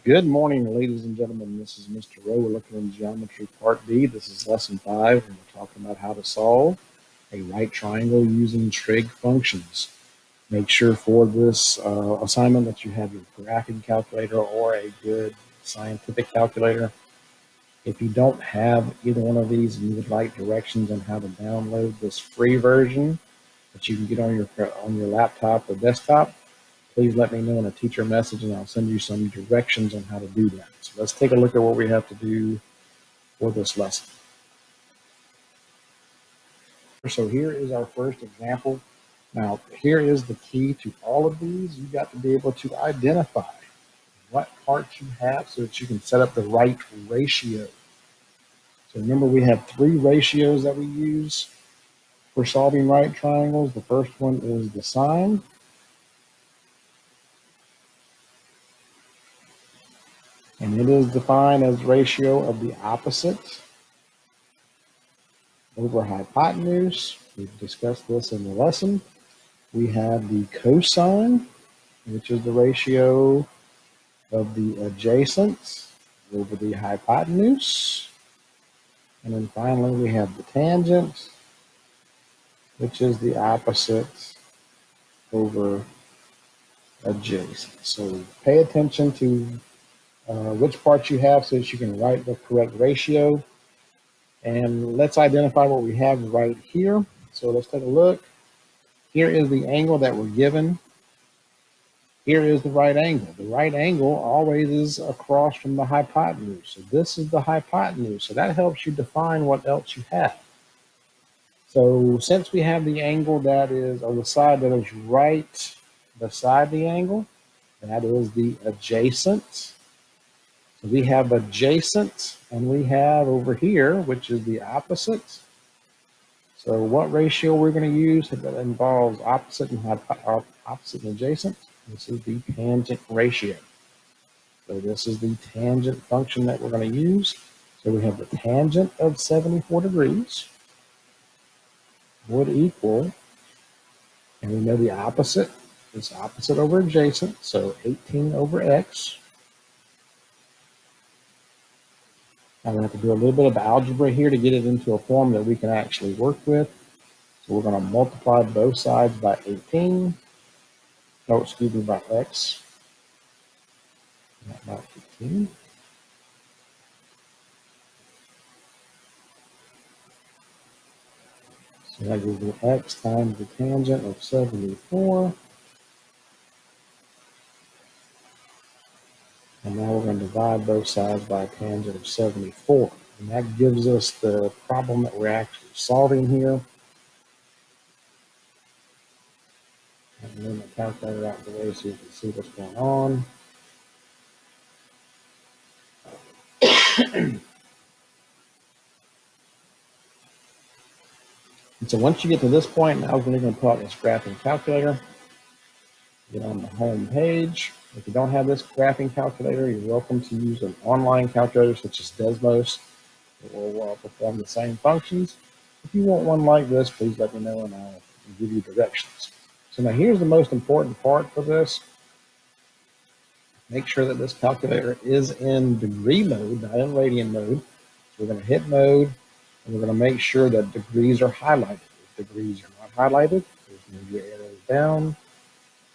Good morning, ladies and gentlemen. This is Mr. Rowe. We're looking in Geometry Part B. This is Lesson 5, and we're talking about how to solve a right triangle using trig functions. Make sure for this assignment that you have your graphing calculator or a good scientific calculator. If you don't have either one of these and you would like directions on how to download this free version that you can get on your laptop or desktop, please let me know in a teacher message and I'll send you some directions on how to do that. So let's take a look at what we have to do for this lesson. So here is our first example. Now, here is the key to all of these. You've got to be able to identify what parts you have so that you can set up the right ratio. So remember, we have three ratios that we use for solving right triangles. The first one is the sine. And it is defined as ratio of the opposite over hypotenuse. We've discussed this in the lesson. We have the cosine, which is the ratio of the adjacent over the hypotenuse. And then finally, we have the tangent, which is the opposite over adjacent. So pay attention to which parts you have so that you can write the correct ratio. And let's identify what we have right here. So let's take a look. Here is the angle that we're given. Here is the right angle. The right angle always is across from the hypotenuse. So this is the hypotenuse. So that helps you define what else you have. So since we have the angle that is, or the side that is right beside the angle, that is the adjacent. So we have adjacent, and we have over here, which is the opposite. So what ratio we're going to use that involves opposite and adjacent? This is the tangent ratio. So this is the tangent function that we're going to use. So we have the tangent of 74 degrees would equal, and we know the opposite is opposite over adjacent, so 18 over x. I'm going to have to do a little bit of algebra here to get it into a form that we can actually work with. So we're going to multiply both sides by 18. No, excuse me, by x. Not by 18. So that gives me x times the tangent of 74. And now we're going to divide both sides by a tangent of 74. And that gives us the problem that we're actually solving here. And move my calculator out of the way so you can see what's going on. And so once you get to this point, now we're going to pull out this graphing calculator. Get on the home page. If you don't have this graphing calculator, you're welcome to use an online calculator such as Desmos. It will perform the same functions. If you want one like this, please let me know and I'll give you directions. So now here's the most important part for this. Make sure that this calculator is in degree mode, not in radian mode. So we're going to hit mode, and we're going to make sure that degrees are highlighted. If degrees are not highlighted, just move your arrows down,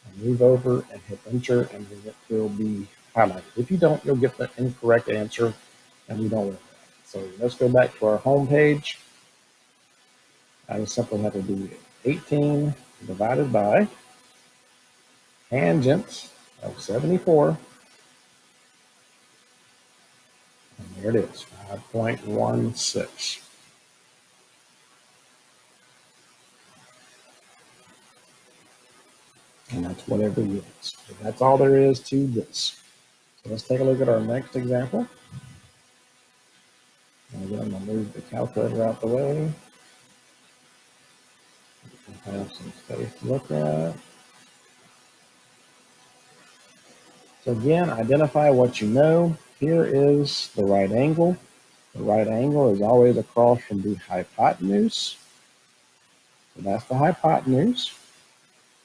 and move over, and hit enter, and then it will be highlighted. If you don't, you'll get the incorrect answer, and we don't want that. So let's go back to our home page. I just simply have to do 18 divided by tangent of 74. And there it is, 5.16. And that's whatever it is. So that's all there is to this. So let's take a look at our next example. And again, I'm going to move the calculator out the way. Have some space to look at. So again, identify what you know. Here is the right angle. The right angle is always across from the hypotenuse. So that's the hypotenuse.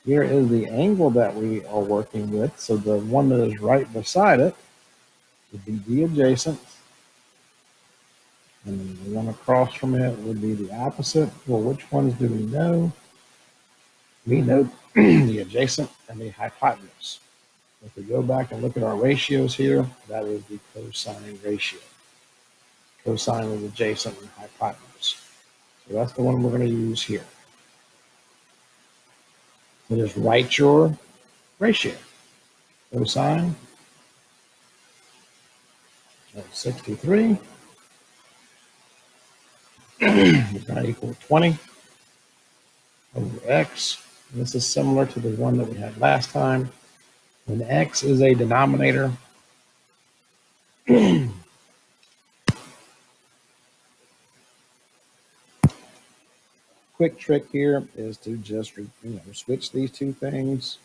Here is the angle that we are working with. So the one that is right beside it would be the adjacent. And the one across from it would be the opposite. Well, which ones do we know? We know the adjacent and the hypotenuse. If we go back and look at our ratios here, that is the cosine ratio. Cosine is adjacent and hypotenuse. So that's the one we're going to use here. So just write your ratio. Cosine of 63 is going to equal 20 over x. And this is similar to the one that we had last time. When x is a denominator, quick trick here is to just switch these two things.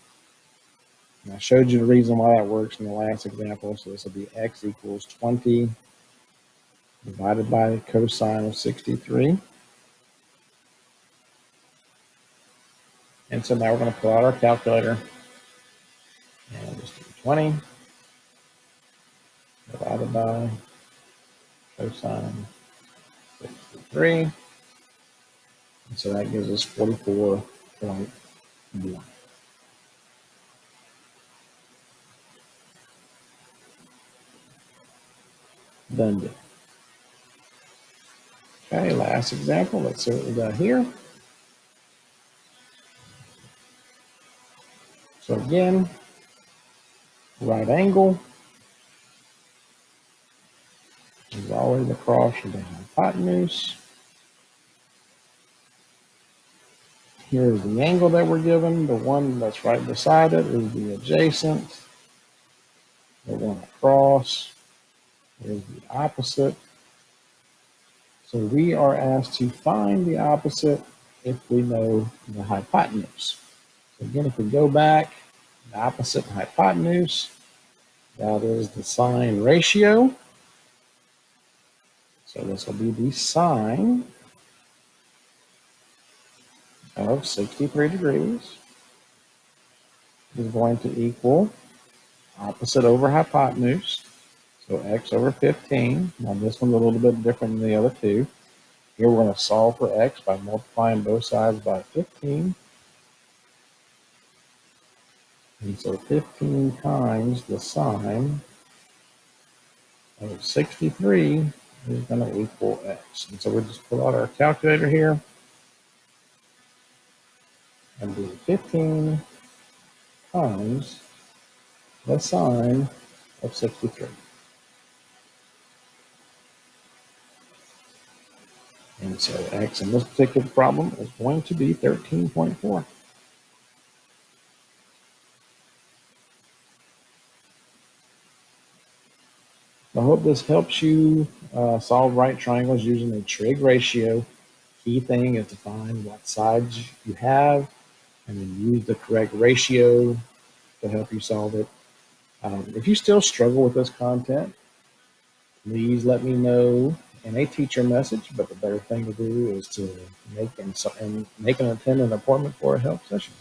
And I showed you the reason why that works in the last example. So this will be x equals 20 divided by the cosine of 63. And so now we're going to pull out our calculator and just do 20 divided by cosine 63. And so that gives us 44.1. Done. Okay, last example. Let's see what we got here. So again, right angle is always across from the hypotenuse. Here's the angle that we're given. The one that's right beside it is the adjacent. The one across is the opposite. So we are asked to find the opposite if we know the hypotenuse. So again, if we go back, the opposite hypotenuse, that is the sine ratio. So this will be the sine of 63 degrees is going to equal opposite over hypotenuse. So x over 15. Now this one's a little bit different than the other two. Here we're going to solve for x by multiplying both sides by 15. And so 15 times the sine of 63 is going to equal x. And so we'll just pull out our calculator here and do 15 times the sine of 63. And so x in this particular problem is going to be 13.4. I hope this helps you solve right triangles using a trig ratio. Key thing is to find what sides you have and then use the correct ratio to help you solve it. If you still struggle with this content, please let me know in a teacher message, but the better thing to do is to make and attend an appointment for a help session.